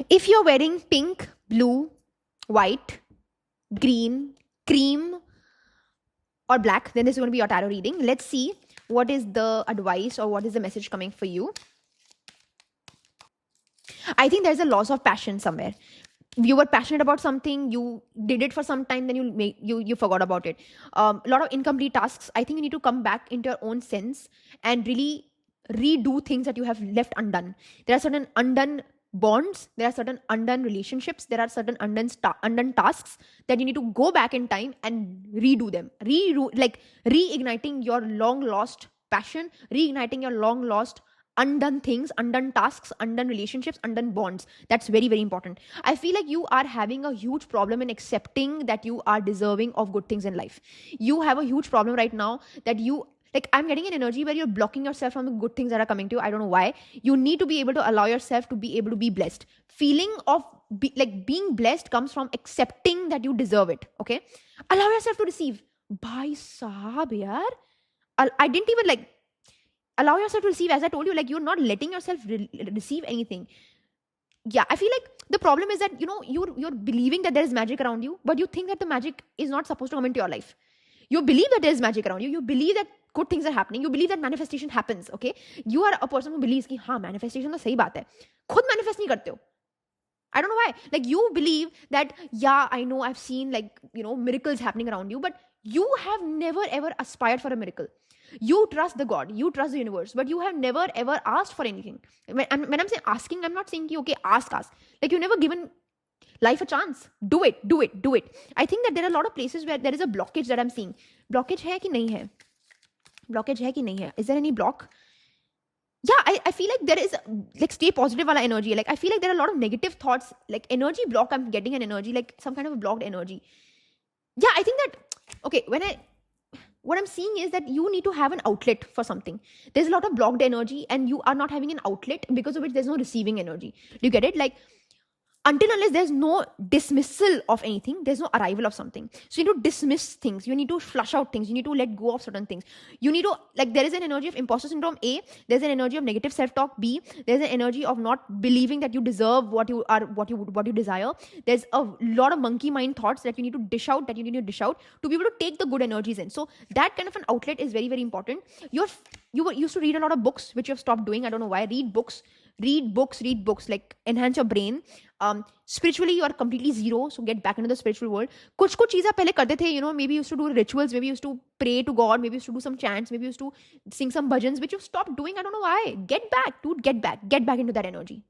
If you're wearing pink, blue, white, green, cream, or black, then this is going to be your tarot reading. Let's see what is the advice or what is the message coming for you. I think there's a loss of passion somewhere. You were passionate about something, you did it for some time, then you forgot about it. A lot of incomplete tasks. I think you need to come back into your own sense and really redo things that you have left undone. There are certain undone bonds, there are certain undone relationships, there are certain undone tasks that you need to go back in time and redo them, reigniting your long lost passion, reigniting your long lost undone things, undone tasks, undone relationships, undone bonds. That's very, very important. I feel like you are having a huge problem in accepting that you are deserving of good things in life. You have a huge problem right now that you, like, I'm getting an energy where you're blocking yourself from the good things that are coming to you. I don't know why. You need to be able to allow yourself to be able to be blessed. Feeling of being blessed comes from accepting that you deserve it. Okay, allow yourself to receive. Bhai sahab yaar, I didn't even allow yourself to receive. As I told you, like, you're not letting yourself receive anything. Yeah, I feel like the problem is that, you're believing that there is magic around you, but you think that the magic is not supposed to come into your life. You believe that there is magic around you, you believe that good things are happening, you believe that manifestation happens. Okay, you are a person who believes कि हाँ manifestation तो सही बात है, खुद manifest नहीं करते हो. I don't know why. Like, you believe that, yeah, I know, I've seen, like, miracles happening around you, but you have never ever aspired for a miracle. You trust the God, you trust the universe, but you have never ever asked for anything. When I'm saying asking, I'm not saying, okay, ask. Like, you've never given life a chance. Do it. I think that there are a lot of places where there is a blockage that I'm seeing. Blockage hai ki nahi hai? Blockage hai ki nahi hai? Is there any block? Yeah, I feel like there is, like, stay positive wala energy. Like, I feel like there are a lot of negative thoughts, like energy block. I'm getting an energy, like some kind of a blocked energy. Yeah, I think that, okay, what I'm seeing is that you need to have an outlet for something. There's a lot of blocked energy and you are not having an outlet, because of which there's no receiving energy. Do you get it? Like, until unless there's no dismissal of anything, there's no arrival of something. So you need to dismiss things, you need to flush out things, you need to let go of certain things. You need to, like, there is an energy of imposter syndrome, A. There's an energy of negative self-talk, B. There's an energy of not believing that you deserve what you are, what you desire. There's a lot of monkey mind thoughts that you need to dish out, to be able to take the good energies in. So that kind of an outlet is very, very important. You used to read a lot of books, which you have stopped doing. I don't know why. Read books, like, enhance your brain. Spiritually you are completely zero, so get back into the spiritual world. कुछ चीज़ें पहले करते थे, maybe you used to do rituals, maybe you used to pray to God, maybe you used to do some chants, maybe you used to sing some bhajans, which you stopped doing. I don't know why. Get back, dude, get back into that energy.